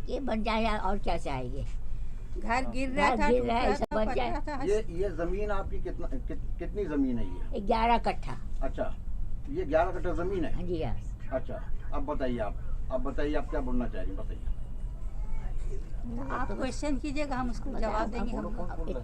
ये बन जाए और क्या चाहिए। घर गिर रहा था, गिर रहा है, टूट सब रहा था, बन पड़ जाए। रहा था। ये ज़मीन आपकी कितनी ज़मीन है ये? 11 कट्ठा। अच्छा, ये 11 कट्ठा ज़मीन है। हाँ जी हाँ। अच्छा, अब बताइए आप क्या बोलना चाह रही हैं, बताइए। आप क्वेश्चन कीजिएगा, हम उसको जवाब देंगे। हम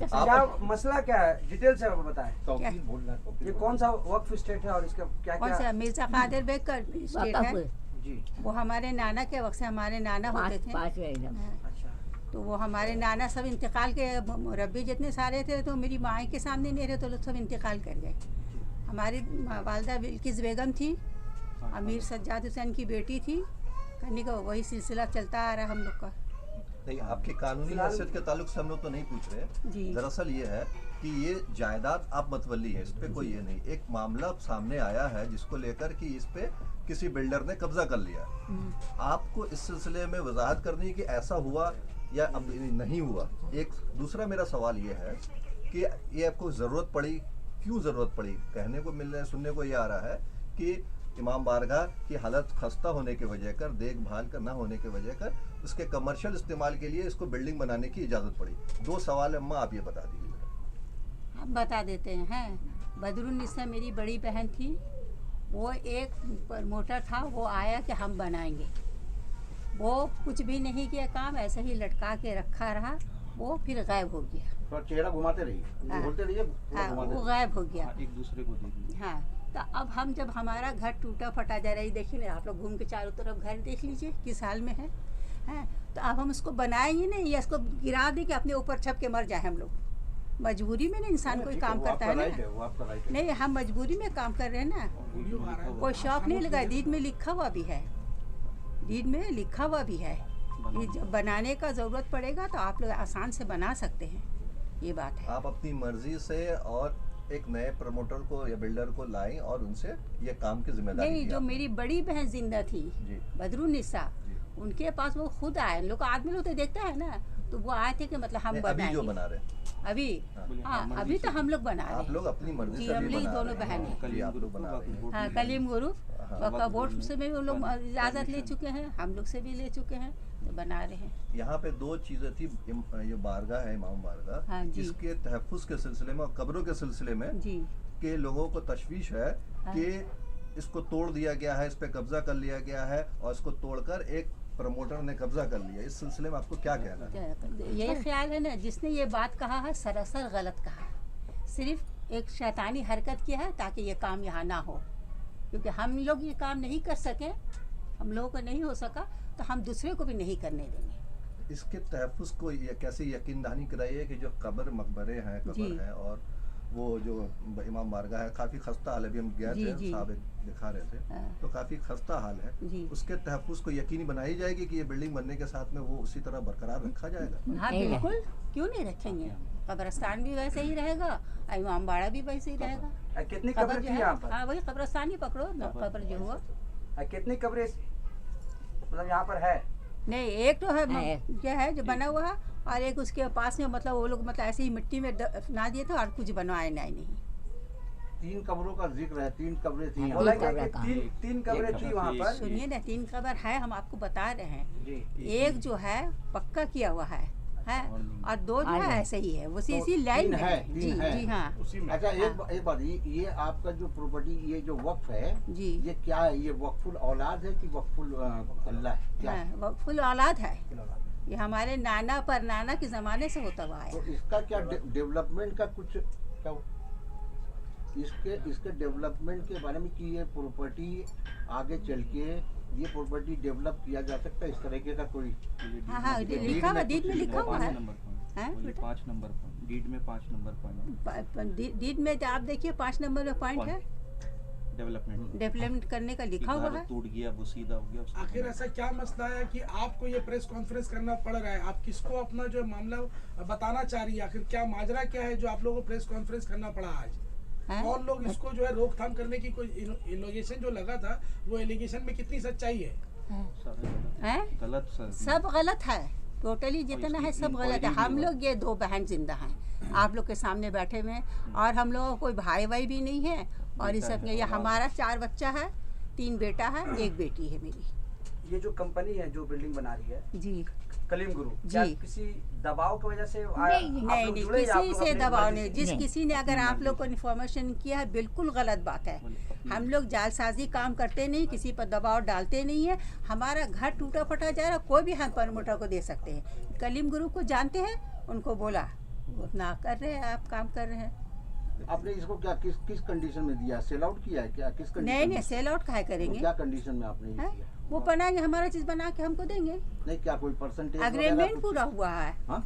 क्या मसला क्या है, डिटेल से बताएं। तौकील बोल रहा है, ये कौन सा वक्फ स्टेट है और इसका क्या कौन सा क्या? मिर्जा कादिर बेग का स्टेट है। वक़्फ़ जी, वो हमारे नाना के वक्त से हमारे नाना होते थे। 5 एकदम। हाँ, अच्छा। तो वो हमारे नाना सब इंतकाल के, मुरब्बी जितने सारे थे तो मेरी माँ के सामने नहीं रहे, तो लोग सब इंतकाल कर गए। हमारी वालदा बिल्किस बेगम थी, अमीर सज्जाद हुसैन की बेटी थी, कन्नी का वही सिलसिला चलता आ रहा है हम लोग का। नहीं, आपके कानूनी हैसियत के ताल्लुक से हम लोग तो नहीं पूछ रहे। जी। दरअसल ये है कि ये जायदाद आप मतवली है, इस पे कोई ये नहीं। एक मामला सामने आया है जिसको लेकर कि इस पे किसी बिल्डर ने कब्जा कर लिया। आपको इस सिलसिले में वजाहत करनी है कि ऐसा हुआ या अब नहीं हुआ। एक दूसरा मेरा सवाल ये है कि ये आपको ज़रूरत पड़ी, क्यों ज़रूरत पड़ी? कहने को मिल रहा है, सुनने को ये आ रहा है कि इमाम बारगाह की हालत खस्ता होने की वजह कर, देखभाल का ना होने की वजह कर, उसके कमर्शियल इस्तेमाल के लिए इसको बिल्डिंग बनाने की इजाज़त पड़ी। 2 सवाल है, अम्मा आप ये बता दीजिए। हम बता देते हैं। बदरुन्निसा मेरी बड़ी बहन थी, वो एक प्रमोटर था, वो आया कि हम बनाएंगे। वो कुछ भी नहीं किया काम, ऐसे ही लटका के रखा रहा, वो फिर गायब हो गया। तो चेहरा घुमाते रहिए, हाँ। बोलते रहिए, पूरा हाँ, घुमाते वो रहिए। गायब हो गया। एक दूसरे को दे दी। हाँ, तो अब हम जब हमारा घर टूटा फटा जा रहा है, देखिए ना आप लोग घूम के चारों तरफ घर देख लीजिए किस हाल में है। हैं, तो अब हम उसको बनाएंगे नहीं या इसको गिरा दें कि अपने ऊपर छप के मर जाए हम लोग। मजबूरी में ना इंसान कोई ठीक है, काम वो करता आपका है राइट ना। है, वो आपका राइट है। नहीं, हम मजबूरी में काम कर रहे हैं ना, कोई शौक नहीं लगा। डीड में लिखा हुआ भी है, डीड में लिखा हुआ भी है कि जब बनाने का ज़रूरत पड़ेगा तो आप लोग आसान से बना सकते हैं, ये बात है। आप अपनी मर्जी से और एक नए प्रमोटर को या बिल्डर को लाएं और उनसे ये काम की जिम्मेदारी नहीं, दी जो आप। मेरी बड़ी बहन जिंदा थी, जी। बदरुन्निसा, जी। उनके पास वो खुद आए। लोग आदमी लोग तो देखता है ना, तो वो आए थे कि मतलब हम नहीं, अभी जो बनाएंगे। बना रहे हैं, अभी बोले, हाँ, मर्जी अभी तो से। हम लोग बना रहे आप हैं। लोग अपनी मर्जी जी, से हम भी लोग बना दोनों रहे हैं। बहनें। कल आप लोग बना रहे हैं। हाँ, कलीम गुरु हाँ। वक्फ बोर्ड से भी वो लोग इजाज़त ले चुके हैं, हम लोग से भी ले चुके हैं, तो बना रहे हैं। यहाँ पे 2 चीजें थी। ये बारगाह है, इमाम बारगाह, हाँ जी। इसके तहफ़्फ़ुज़ के सिलसिले में और कब्रों के सिलसिले में जी के लोगों को तशवीश है हाँ। कि इसको तोड़ दिया गया है, इस पे कब्जा कर लिया गया है और इसको तोड़कर एक प्रमोटर ने कब्जा कर लिया। इस सिलसिले में आपको क्या कहना है? ये ख्याल है ना, जिसने ये बात कहा है सरासर गलत कहा है। सिर्फ एक शैतानी हरकत किया है ताकि ये काम यहाँ ना हो, क्योंकि हम लोग ये काम नहीं कर सके, हम लोगों को नहीं हो सका, तो हम दूसरे को भी नहीं करने देंगे। इसके तहफ़्फ़ुज़ को ये कैसे यकीन दहानी कराइए कि जो कब्र मकबरे हैं, जी। कब्र हैं और वो जो इमाम बारगाह है, काफ़ी खस्ता हाल है। अभी हम गए जी, थे, जी। साहब एक दिखा रहे थे, हाँ। तो काफ़ी खस्ता हाल है। जी। उसके तहफ़्फ़ुज़ को यकीनी बनाई जाएगी कि ये बिल्डिंग बनने के साथ में वो उसी तरह बरकरार रखा जाएगा। हाँ नहीं बिल्कुल, क्यों नहीं रखेंगे। कब्रस्तान भी वैसे ही रहेगा, इमाम बाड़ा भी वैसे ही रहेगा। कितनी कब्र कब्रें जो थी है, यहाँ पर? हाँ वही कब्रस्तान ही पकड़ो ना, कब्र जो हुआ। कितनी कब्रें मतलब यहाँ पर है? नहीं, एक तो है है। क्या है जो बना हुआ है, और एक उसके पास में मतलब वो लोग मतलब ऐसे ही मिट्टी में दफना दिए थे और कुछ बनवाए नहीं। 3 कब्रों का जिक्र है, 3 कब्रें थी। हाँ, बोला तीन गया कब्रें कि कहाँ? तीन कब्रें थी वहाँ पर। सुनिए ना, 3 कब्र है, हम आपको बता रहे हैं। जी। एक जो है पक्का किया हुआ है, और 2 जो है हाँ। ऐसे ही है, वो तो इसी लाइन तीन में है, है। तीन जी है। जी हाँ अच्छा, एक बात, ये आपका जो प्रॉपर्टी, ये जो वक्फ है, जी ये क्या है? ये वक्फुल औलाद है कि वक्फुल अल्लाह है? क्या है? हाँ, वो फुल औलाद है। ये हमारे नाना पर नाना के ज़माने से होता हुआ तो है। इसका क्या डेवलपमेंट का कुछ क्या इसके डेवलपमेंट के बारे में कि ये प्रॉपर्टी आगे चल के ये प्रॉपर्टी डेवलप किया जा सकता है, इस तरीके का कोई? हाँ हाँ, डीड लिखा हुआ, में डीड में कुछ लिखा हुआ है। 5 नंबर पॉइंट, हैं, बोले बेटा? 5 नंबर पॉइंट, डीड में 5 नंबर पॉइंट डीड में आप देखिए 5 नंबर में पॉइंट है, डेवलपमेंट। डेवलपमेंट करने का लिखा हुआ है। टूट गया, वो सीधा हो गया उसका। आखिर ऐसा क्या मसला है कि आपको ये प्रेस कॉन्फ्रेंस करना पड़ रहा है? आप किसको अपना जो मामला बताना चाह रही है? आखिर क्या माजरा क्या है जो आप लोगों को प्रेस कॉन्फ्रेंस करना पड़ा आज? हैं? और लोग इसको जो है रोकथाम करने की कोई एलिगेशन जो लगा था, वो एलिगेशन में कितनी सच्चाई है? हैं? गलत सर। सब गलत है, टोटली जितना है सब गलत है। हम लोग ये 2 बहन जिंदा हैं, आप लोग के सामने बैठे हुए हैं, और हम लोगों को कोई भाई भाई भी नहीं है, और इस सब में ये हमारा 4 बच्चा है, 3 बेटा है, 1 बेटी है मेरी। ये जो कंपनी है जो बिल्डिंग बना रही है, जी कलीम गुरु जी। क्या किसी दबाव की वजह से नहीं, नहीं नहीं, किसी से दबाव नहीं। जिस नहीं। किसी ने अगर आप लोग को इन्फॉर्मेशन किया है, बिल्कुल गलत बात है। हम लोग जालसाजी काम करते नहीं, किसी पर दबाव डालते नहीं है। हमारा घर टूटा फटा जा रहा, कोई भी हम प्रमोटर को दे सकते हैं। कलीम गुरु को जानते हैं, उनको बोला, वो अपना कर रहे हैं, आप काम कर रहे हैं। आपने इसको क्या किस कंडीशन में दिया? सेल आउट किया है क्या? किस कंडीशन नहीं में? नहीं, सेल आउट काहे करेंगे? क्या कंडीशन में आपने ये हैं? किया? वो बनाएंगे, हमारा चीज बना के हमको देंगे। नहीं, क्या कोई परसेंटेज एग्रीमेंट पूरा हुआ है। हाँ,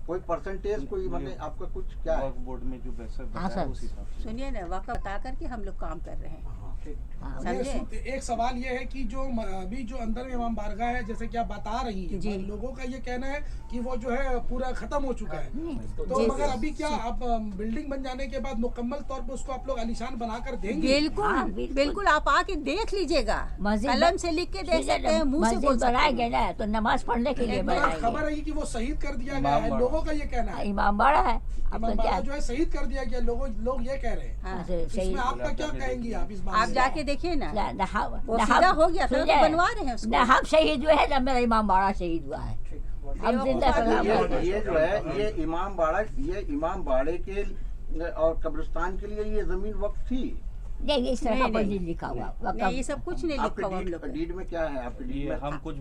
कोई परसेंटेज, कोई मतलब आपका कुछ क्या है? वक्फ बोर्ड में जो पैसा हाँ, बताया सर। उस हिसाब से। सुनिए ना, वक्त बता करके हम लोग काम कर रहे हैं। हाँ। समझे? एक सवाल ये है कि जो अभी जो अंदर में इमाम बारगाह है, जैसे कि आप बता रही हैं, जी। लोगों का ये कहना है कि वो जो है पूरा खत्म हो चुका है। तो जी, मगर अभी क्या आप बिल्डिंग बन जाने के बाद मुकम्मल तौर पर उसको आप लोग आलीशान बनाकर देंगे? बिल्कुल हाँ, बिल्कुल। बिल्कुल, आप आके देख लीजिएगा। मस्जिद कलम से लिख के देख सकते हैं, मुंह से बोल मस्जिद सकते बनाएंगे हैं। ना तो नमाज पढ़ने के लिए एक बार बनाएंगे। खबर है कि वो शहीद कर दिया गया है, इमाम लोगों का ये कहना है। इमाम बाड़ा है, अब इमाम तो क्या बाड़ा जो है शहीद कर दिया गया, लोग ये कह रहे हैं। हाँ। सही इसमें आपका क्या कहेंगी आप इस बात आप जाके देखिए ना, वो ना सीधा हो गया था, तो बनवा रहे हैं उसको। ना हम शहीद हुए हैं, ना मेरा इमाम बाड़ा शहीद हुआ है। हम जिंदा सलाम हैं। ये जो है, ये इमाम बाड़े के और कब्रिस्तान के लिए ये जमीन वक्त थी। नहीं, इस तरह नहीं, का कोई नहीं। नहीं लिखा हुआ। नहीं, ये सब कुछ नहीं लिखा हुआ हम आपके लोग को। डीड में क्या है? आपके डीड ये में हम कुछ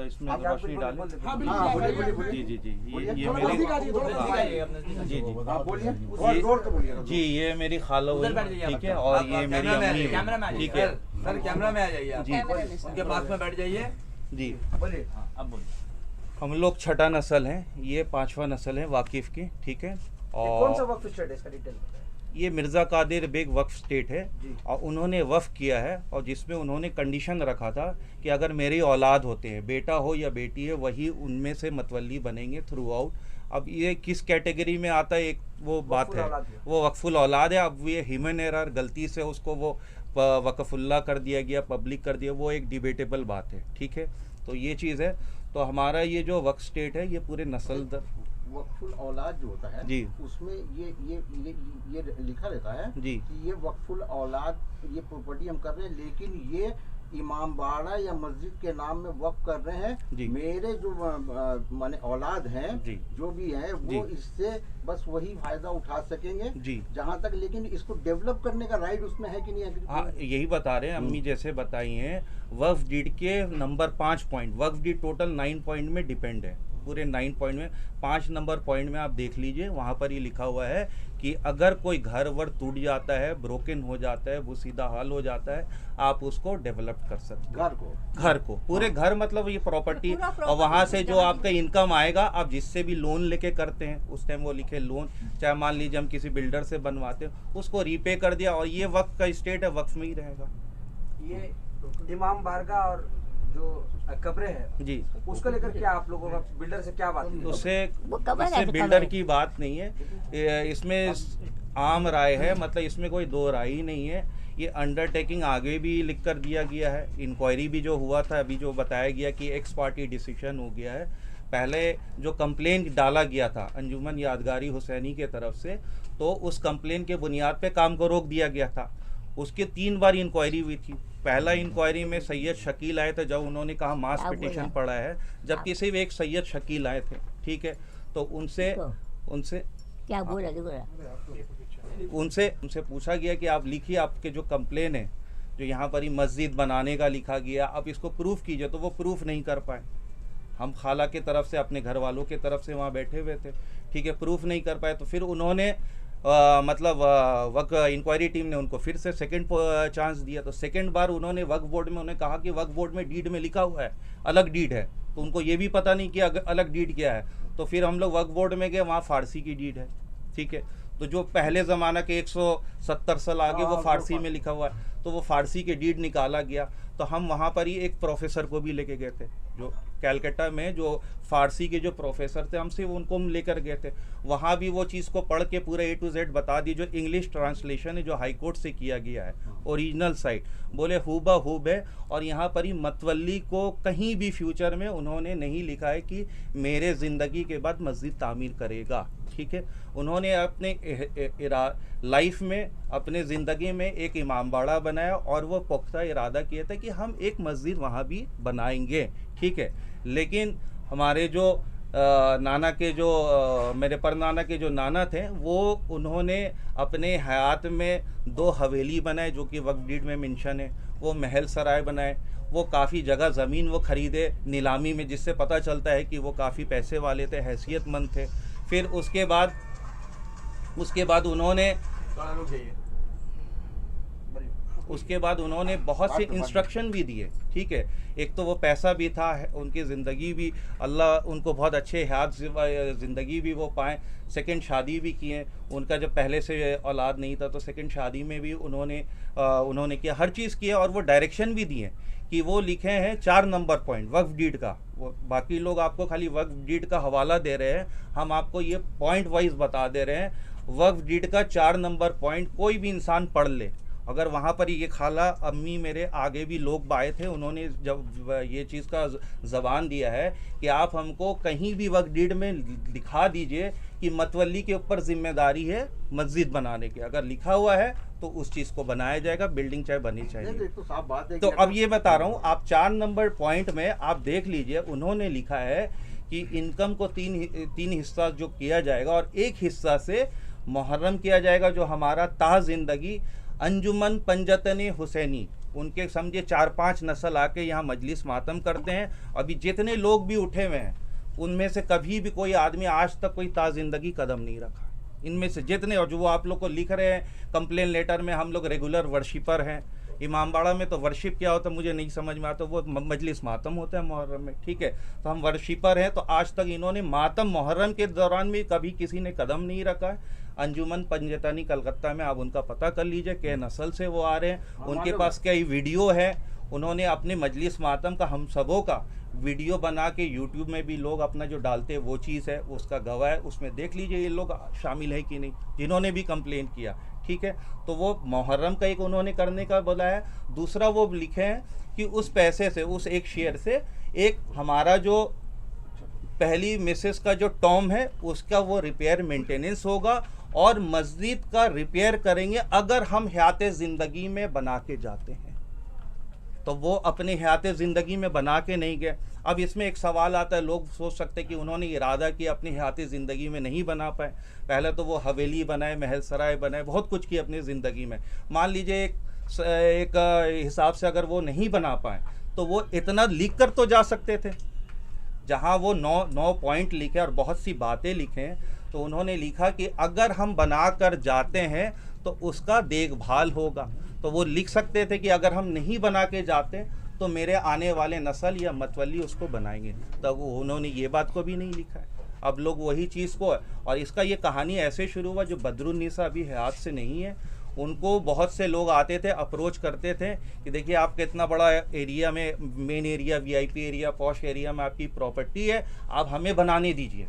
इसमें आप रोशनी कुछ डालें। बोल दीजिए। हाँ हाँ, बिल्कुल, बोलिए, आप बोलिए, जी जी जी, बोलिए। ये थोड़ा मेरी नजदीक आ जाइए, थोड़ा नजदीक आ जाइए। जी जी हाँ, बोलिए, ये- जोर से बोलिएगा। जी, ये मेरी खाला हुई, उधर बैठ जाइए ठीक है, आप। और आप ये मेरी कैमरा में आ अम्मी जाइए, कैमरा में आ हुई, जाइए। ठीक है। सर कैमरा में आ जाइए आप। जी। कैमरे में उनके पास में बैठ जाइए। जी, बोलिए। अब बोलिए। हम लोग छठा नस्ल हैं, ये पांचवा नस्ल है वाकिफ की, ठीक है। ये कौन सा और वक्त स्टेट है, इसका डिटेल बताइए। ये मिर्ज़ा कादिर बेग वक्फ स्टेट है, जी। और उन्होंने वक्फ किया है, और जिसमें उन्होंने कंडीशन रखा था कि अगर मेरी औलाद होते हैं, बेटा हो या बेटी है, वही उनमें से मतवली बनेंगे थ्रू आउट। अब ये किस कैटेगरी में आता है, एक वो बात वक्फुल है, औलाद है। वो वक्फुल औलाद है। अब ये ह्यूमन एरर, गलती से उसको वो वकफुल्ला कर दिया गया, पब्लिक कर दिया, वो एक डिबेटेबल बात है, ठीक है। तो ये चीज़ है। तो हमारा ये जो वक्फ स्टेट है, ये पूरे नस्ल दर वक्फुल औलाद जो होता है, जी। उसमें ये लिखा रहता है जी। कि ये वक्फुल औलाद, ये प्रॉपर्टी हम कर रहे हैं, लेकिन ये इमाम बाड़ा या मस्जिद के नाम में वक्फ कर रहे हैं। जी। मेरे जो माने औलाद हैं, जी। जो भी हैं, वो जी। इससे बस वही फायदा उठा सकेंगे। जी। जहाँ तक, लेकिन इसको डेवलप करने का राइट उसमें है कि नहीं है? हाँ, यही बता रहे हैं, अम्मी जैसे बताई हैं। वक्फ डीड के नंबर 5 पॉइंट, वक्फ डीड टोटल 9 पॉइंट में डिपेंड है, पूरे 9 पॉइंट में 5 नंबर पॉइंट में आप देख लीजिए, वहाँ पर ये लिखा हुआ है कि अगर कोई घर वर टूट जाता है, ब्रोकन हो जाता है, वो सीधा हाल हो जाता है, आप उसको डेवलप कर सकते हैं। घर को पूरे घर, मतलब ये प्रॉपर्टी, पूरा और वहाँ से जो property आपका इनकम आएगा, आप जिससे भी लोन लेके करते हैं, उस टाइम वो लिखे लोन, चाहे मान लीजिए हम किसी बिल्डर से बनवाते हैं, उसको रीपे कर दिया, और ये वक्त का स्टेट है, वक्त में ही रहेगा। ये इमाम बारगाह और जो कब्रें है, जी, उसको लेकर क्या आप लोगों का बिल्डर से क्या बात हुई? उससे वो कवर है, इससे तो बिल्डर कवर की बात नहीं है, इसमें आम राय है, मतलब इसमें कोई दो राय ही नहीं है। ये अंडरटेकिंग आगे भी लिख कर दिया गया है, इंक्वायरी भी जो हुआ था, अभी जो बताया गया कि एक्स पार्टी डिसीजन हो गया है। पहले जो कंप्लेन डाला गया था अंजुमन यादगारी हुसैनी के तरफ से, तो उस कंप्लेन के बुनियाद पे काम को रोक दिया गया था। उसके 3 बार इंक्वायरी हुई थी। पहला इंक्वायरी में सैयद शकील आए थे, जब उन्होंने कहा मास क्या पिटिशन बोला? पड़ा है, जबकि सिर्फ एक सैयद शकील आए थे, ठीक है। तो उनसे क्या बोला देखो, उनसे पूछा गया कि आप लिखिए, आपके जो कंप्लेन है, जो यहाँ पर ही मस्जिद बनाने का लिखा गया, आप इसको प्रूफ कीजिए। तो वो प्रूफ नहीं कर पाए। हम खाला के तरफ से, अपने घर वालों के तरफ से वहाँ बैठे हुए थे, ठीक है, प्रूफ नहीं कर पाए। तो फिर उन्होंने वक्फ इंक्वायरी टीम ने उनको फिर से सेकंड चांस दिया। तो सेकंड बार उन्होंने वक्फ बोर्ड में, उन्हें कहा कि वक्फ बोर्ड में डीड में लिखा हुआ है, अलग डीड है, तो उनको ये भी पता नहीं कि अलग डीड क्या है। तो फिर हम लोग वक्फ बोर्ड में गए, वहाँ फारसी की डीड है, ठीक है। तो जो पहले ज़माना के 170 साल आगे वो फारसी में लिखा हुआ है, तो वो फारसी के डीड निकाला गया। तो हम वहाँ पर ही एक प्रोफेसर को भी लेके गए थे, जो कैलकाटा में जो फारसी के जो प्रोफेसर थे, हमसे उनको हम लेकर गए थे। वहाँ भी वो चीज़ को पढ़ के पूरा A to Z बता दी, जो इंग्लिश ट्रांसलेशन है, जो हाई कोर्ट से किया गया है, ओरिजिनल साइट बोले हुबा हुब है। और यहाँ पर ही मतवली को कहीं भी फ्यूचर में उन्होंने नहीं लिखा है कि मेरे ज़िंदगी के बाद मस्जिद तामीर करेगा, ठीक है। उन्होंने अपने लाइफ में, अपने ज़िंदगी में एक इमाम बाड़ा बनाया, और वो पुख्ता इरादा किया था कि हम एक मस्जिद वहाँ भी बनाएंगे, ठीक है। लेकिन हमारे जो नाना के जो मेरे परनाना के जो नाना थे, वो उन्होंने अपने हयात में 2 हवेली बनाए जो कि वक्फ डीड में मेंशन है, वो महल सराय बनाए, वो काफ़ी जगह ज़मीन वो ख़रीदे नीलामी में, जिससे पता चलता है कि वो काफ़ी पैसे वाले थे, हैसियतमंद थे। फिर उसके बाद उन्होंने बहुत से इंस्ट्रक्शन भी दिए, ठीक है। एक तो वो पैसा भी था, उनकी ज़िंदगी भी, अल्लाह उनको बहुत अच्छे हयात ज़िंदगी भी वो पाएँ। सेकंड शादी भी किए, उनका जब पहले से औलाद नहीं था तो सेकंड शादी में भी उन्होंने किया, हर चीज़ किया। और वो डायरेक्शन भी दिए कि वो लिखे हैं 4 नंबर पॉइंट वक्फ डीड का। वो बाकी लोग आपको खाली वक्फ डीड का हवाला दे रहे हैं, हम आपको ये पॉइंट वाइज बता दे रहे हैं। वक्फ डीड का 4 नंबर पॉइंट कोई भी इंसान पढ़ ले। अगर वहाँ पर ये खाला अम्मी मेरे आगे भी लोग आए थे, उन्होंने जब ये चीज़ का ज़बान दिया है कि आप हमको कहीं भी वक्फ डीड में लिखा दीजिए कि मतवली के ऊपर जिम्मेदारी है मस्जिद बनाने की। अगर लिखा हुआ है तो उस चीज़ को बनाया जाएगा, बिल्डिंग चाहे बनी चाहिए। तो साफ बात है। तो अब ये बता रहा हूँ, आप 4 नंबर पॉइंट में आप देख लीजिए, उन्होंने लिखा है कि इनकम को 3 हिस्सा जो किया जाएगा और 1 हिस्सा से मुहर्रम किया जाएगा, जो हमारा ता ज़िंदगी अंजुमन पंजतन हुसैनी, उनके समझे 4-5 नस्ल आके यहाँ मजलिस मातम करते हैं। अभी जितने लोग भी उठे हुए हैं उनमें से कभी भी कोई आदमी आज तक कोई ता ज़िंदगी कदम नहीं रखा, इनमें से जितने। और जो वो आप लोग को लिख रहे हैं कंप्लेन लेटर में, हम लोग रेगुलर वर्शिपर हैं। इमामबाड़ा में तो वर्शिप क्या होता है मुझे नहीं समझ में आता, वो मजलिस मातम होता है मुहर्रम में, ठीक है। तो हम वर्शिपर हैं, तो आज तक इन्होंने मातम मुहर्रम के दौरान भी कभी किसी ने कदम नहीं रखा है। अंजुमन पंजतानी कलकत्ता में आप उनका पता कर लीजिए क्या नस्ल से वो आ रहे हैं, उनके पास कई वीडियो है। उन्होंने अपने मजलिस मातम का, हम सबों का वीडियो बना के यूट्यूब में भी लोग अपना जो डालते हैं वो चीज़ है, उसका गवाह है, उसमें देख लीजिए ये लोग शामिल है कि नहीं, जिन्होंने भी कंप्लेन किया, ठीक है। तो वो मुहर्रम का एक उन्होंने करने का बोला है। दूसरा वो लिखे हैं कि उस पैसे से, उस एक शेयर से, एक हमारा जो पहली मिसेस का जो टॉम है उसका वो रिपेयर मेंटेनेंस होगा और मस्जिद का रिपेयर करेंगे अगर हम हयात ज़िंदगी में बना के जाते हैं। तो वो अपने हयात ज़िंदगी में बना के नहीं गए। अब इसमें एक सवाल आता है, लोग सोच सकते हैं कि उन्होंने इरादा किया, अपनी हयात ज़िंदगी में नहीं बना पाए। पहले तो वो हवेली बनाए, महल सराय बनाए, बहुत कुछ किया अपनी ज़िंदगी में। मान लीजिए एक हिसाब से अगर वो नहीं बना पाए तो वो इतना लिख कर तो जा सकते थे। जहाँ वो 9 पॉइंट लिखे और बहुत सी बातें लिखे, तो उन्होंने लिखा कि अगर हम बना कर जाते हैं तो उसका देखभाल होगा। तो वो लिख सकते थे कि अगर हम नहीं बना के जाते तो मेरे आने वाले नस्ल या मतवली उसको बनाएंगे, तब उन्होंने ये बात को भी नहीं लिखा है। अब लोग वही चीज़ को, और इसका ये कहानी ऐसे शुरू हुआ, जो बदरुन्निसा अभी हयात से नहीं है, उनको बहुत से लोग आते थे, अप्रोच करते थे कि देखिए आपका इतना बड़ा एरिया में, main area, VIP area, posh area में आपकी प्रॉपर्टी है, आप हमें बनाने दीजिए।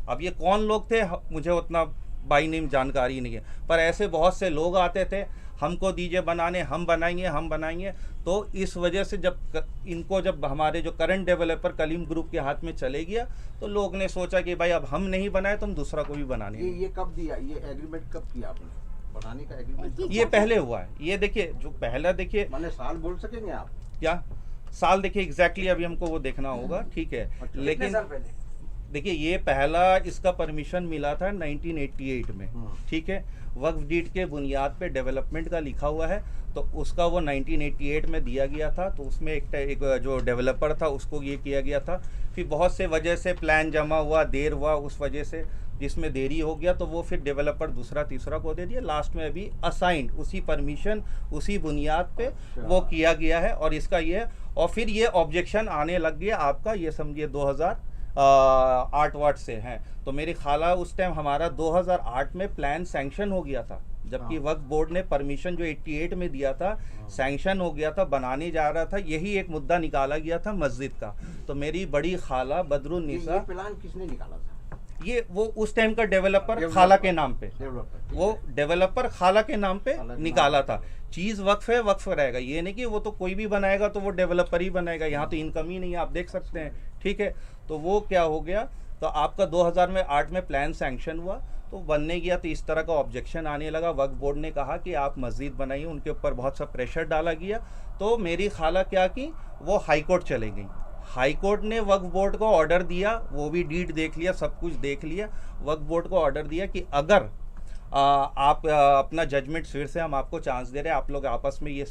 अब ये कौन लोग थे मुझे उतना बाई नेम जानकारी नहीं है, पर ऐसे बहुत से लोग आते थे, हमको दीजिए बनाने, हम बनाएंगे। तो इस वजह से जब हमारे जो करंट डेवलपर कलीम ग्रुप के हाथ में चले गया, तो लोग ने सोचा कि भाई अब हम नहीं बनाए तो हम दूसरा को भी बनाने। ये कब दिया, ये एग्रीमेंट कब किया आपने बनाने का एग्रीमेंट? ये पहले हुआ है। ये देखिए जो पहला, देखिए माने साल बोल सकेंगे आप क्या साल? देखिए एग्जैक्टली अभी हमको वो देखना होगा, ठीक है। लेकिन देखिए ये पहला इसका परमिशन मिला था 1988 में, ठीक है। वक्फ डीड के बुनियाद पे डेवलपमेंट का लिखा हुआ है, तो उसका वो 1988 में दिया गया था। तो उसमें एक जो डेवलपर था उसको ये किया गया था। फिर बहुत से वजह से प्लान जमा हुआ, देर हुआ, उस वजह से जिसमें देरी हो गया तो वो फिर डेवलपर दूसरा तीसरा को दे दिया। लास्ट में अभी असाइंड उसी परमिशन उसी बुनियाद पे वो किया गया है। और इसका ये, और फिर ये ऑब्जेक्शन आने लग गया आपका, ये समझिए 2008 वाट से हैं। तो मेरी खाला उस टाइम हमारा 2008 में प्लान सैंक्शन हो गया था, जबकि वक्फ बोर्ड ने परमिशन जो 88 में दिया था सैंक्शन हो गया था, बनाने जा रहा था। यही एक मुद्दा निकाला गया था मस्जिद का। तो मेरी बड़ी खाला बदरुन्निसा, ये प्लान किसने निकाला था? ये वो उस टाइम का डेवलपर खाला के नाम पे, वो डेवलपर खाला के नाम पे निकाला था। चीज़ वक्फ है, वक्फ रहेगा। ये नहीं कि वो तो कोई भी बनाएगा तो वो डेवलपर ही बनाएगा, यहाँ तो इनकम ही नहीं है, आप देख सकते हैं, ठीक है। तो वो क्या हो गया, तो आपका 2008 में प्लान सैंक्शन हुआ, तो बनने गया, तो इस तरह का ऑब्जेक्शन आने लगा। वक्फ बोर्ड ने कहा कि आप मस्जिद बनाइए, उनके ऊपर बहुत सा प्रेशर डाला गया। तो मेरी खाला क्या की, वो हाई कोर्ट चले गई। हाई कोर्ट ने वक्फ बोर्ड को ऑर्डर दिया, वो भी डीड देख लिया, सब कुछ देख लिया। वक्फ बोर्ड को ऑर्डर दिया कि अगर आप अपना जजमेंट फिर से हम आपको चांस दे रहे हैं, आप लोग आपस में ये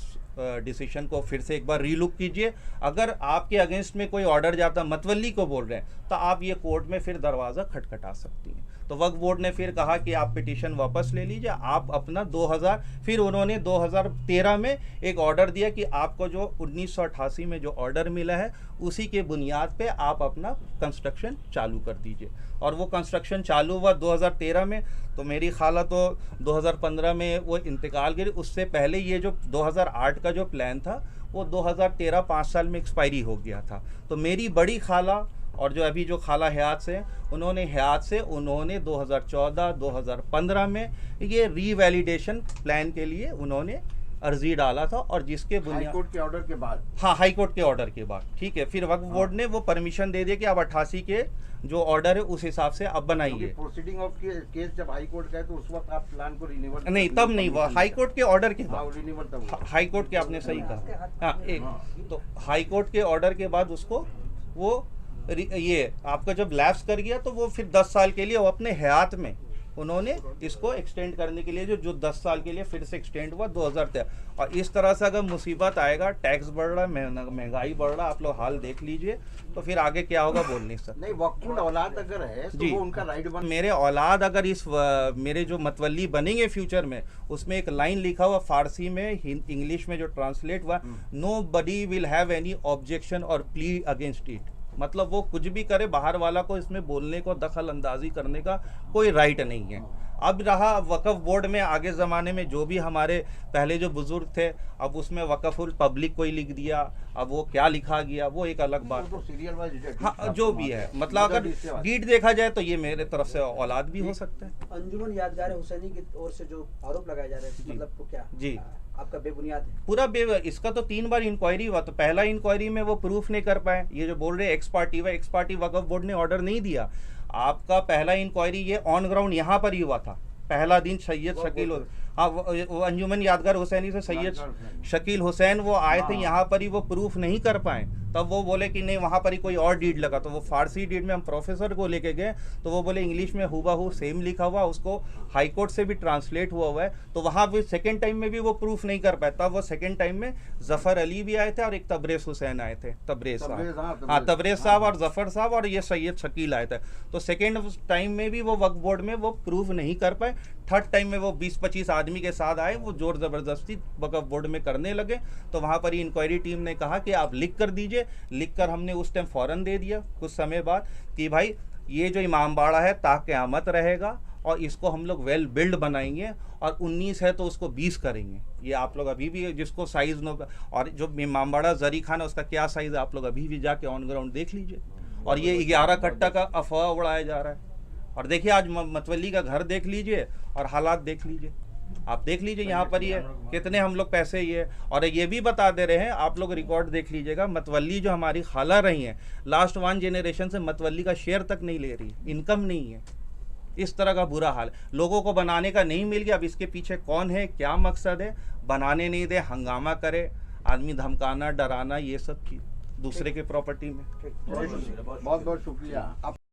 डिसीजन को फिर से एक बार रीलुक कीजिए। अगर आपके अगेंस्ट में कोई ऑर्डर जाता, मतवली को बोल रहे हैं, तो आप ये कोर्ट में फिर दरवाज़ा खटखटा सकती हैं। तो वक्फ बोर्ड ने फिर कहा कि आप पिटीशन वापस ले लीजिए, आप अपना 2000, फिर उन्होंने 2013 में एक ऑर्डर दिया कि आपको जो 1988 में जो ऑर्डर मिला है उसी के बुनियाद पे आप अपना कंस्ट्रक्शन चालू कर दीजिए। और वो कंस्ट्रक्शन चालू हुआ 2013 में। तो मेरी खाला तो 2015 में वो इंतकाल करी, उससे पहले ये जो 2008 का जो प्लान था वो 2013 5 साल में एक्सपायरी हो गया था। तो मेरी बड़ी खाला और जो अभी जो खाला हयात से उन्होंने 2014-2015 में ये रीवैलिडेशन प्लान के लिए उन्होंने अर्जी डाला था, और जिसके हाई कोर्ट के ऑर्डर के बाद, हाँ, हाई कोर्ट के ऑर्डर के बाद, ठीक है। फिर वक्फ बोर्ड ने वो परमिशन दे दिया कि अब 88 के जो ऑर्डर है उस हिसाब से अब बनाइए। प्रोसीडिंग ऑफ केस जब हाई कोर्ट का है तो उस वक्त आप प्लान को रिन्यूअल नहीं, तब नहीं हुआ, हाई कोर्ट के ऑर्डर के बाद। रिन्यूअल तब हुआ। हाई कोर्ट के, आपने सही कहा, हाँ, एक तो हाई कोर्ट के ऑर्डर के बाद उसको वो ये आपका जब लैप्स कर गया तो वो फिर 10 साल के लिए वो अपने हयात में उन्होंने इसको एक्सटेंड करने के लिए जो 10 साल के लिए फिर से एक्सटेंड हुआ 2013। और इस तरह से अगर मुसीबत आएगा, टैक्स बढ़ रहा है, महंगाई बढ़ रहा है, आप लोग हाल देख लीजिए, तो फिर आगे क्या होगा बोल नहीं सकते। नहीं, वक्फुल औलाद अगर है तो वो उनका राइट बन। मेरे औलाद अगर इस मेरे जो मतवली बनेंगे फ्यूचर में, उसमें एक लाइन लिखा हुआ फारसी में, इंग्लिश में जो ट्रांसलेट हुआ, nobody will have any objection और प्ली अगेंस्ट इट। मतलब वो कुछ भी करे, बाहर वाला को इसमें बोलने को, दखल अंदाजी करने का कोई राइट नहीं है। अब रहा वक्फ बोर्ड में, आगे ज़माने में जो भी हमारे पहले जो बुजुर्ग थे, अब उसमें वक्फुल पब्लिक को ही लिख दिया, अब वो क्या लिखा गया वो एक अलग बात। तो सीरियल वाइज, हाँ, जो भी है, मतलब अगर डीड देखा जाए तो ये मेरे तरफ से औलाद भी हो सकता है। अंजुमन यादगार हुसैनी की ओर से जो आरोप लगाए जा रहे हैं, मतलब क्या जी आपका बेबुनियाद है? पूरा इसका तो 3 बार इंक्वायरी हुआ, तो पहला इंक्वायरी में वो प्रूफ नहीं कर पाए। ये जो बोल रहे एक्स पार्टी वक्फ बोर्ड ने ऑर्डर नहीं दिया। आपका पहला इंक्वायरी ये ऑन ग्राउंड यहाँ पर ही हुआ था। पहला दिन सैयद शकील, हाँ, वो अंजुमन यादगार हुसैनी से सैयद शकील हुसैन वो आए थे यहाँ पर ही, वो प्रूफ नहीं कर पाए। तब वो बोले कि नहीं, वहाँ पर ही कोई और डीड लगा। तो वो फारसी डीड में हम प्रोफेसर को लेके गए, तो वो बोले इंग्लिश में हुबहू सेम लिखा हुआ, उसको हाई कोर्ट से भी ट्रांसलेट हुआ है। तो वहाँ भी सेकेंड टाइम में भी वो प्रूफ नहीं कर पाए। तब वो सेकेंड टाइम में जफ़र अली भी आए थे और एक तबरेज़ हुसैन आए थे, तबरेज़ साहब, हाँ, तबरेज़ साहब और जफ़र साहब और ये सैयद शकील आए थे। तो सेकेंड टाइम में भी वो वक्फ बोर्ड में वो प्रूफ नहीं कर पाए। थर्ड टाइम में वो 20-25 आदमी के साथ आए, वो जोर ज़बरदस्ती वक्फ बोर्ड में करने लगे। तो वहाँ पर ही इंक्वायरी टीम ने कहा कि आप लिख कर दीजिए। लिख कर हमने उस टाइम फ़ौरन दे दिया कुछ समय बाद कि भाई ये जो इमाम बाड़ा है क़यामत रहेगा और इसको हम लोग वेल बिल्ड बनाएंगे, और 19 है तो उसको 20 करेंगे। ये आप लोग अभी भी जिसको साइज़ नो, और जो इमाम बाड़ा जरी खान है उसका क्या साइज़ है आप लोग अभी भी जाके ऑन ग्राउंड देख लीजिए। और ये 11 कट्टा का अफवाह उड़ाया जा रहा है। और देखिए आज मतवली का घर देख लीजिए और हालात देख लीजिए, आप देख लीजिए यहाँ पर ही है कितने हम लोग पैसे ये। और ये भी बता दे रहे हैं, आप लोग रिकॉर्ड देख लीजिएगा, मतवली जो हमारी खाला रही हैं लास्ट 1 जनरेशन से मतवली का शेयर तक नहीं ले रही, इनकम नहीं है। इस तरह का बुरा हाल, लोगों को बनाने का नहीं मिल गया। अब इसके पीछे कौन है, क्या मकसद है, बनाने नहीं दे, हंगामा करे, आदमी धमकाना, डराना, ये सब चीज़ दूसरे के प्रॉपर्टी में। बहुत बहुत शुक्रिया।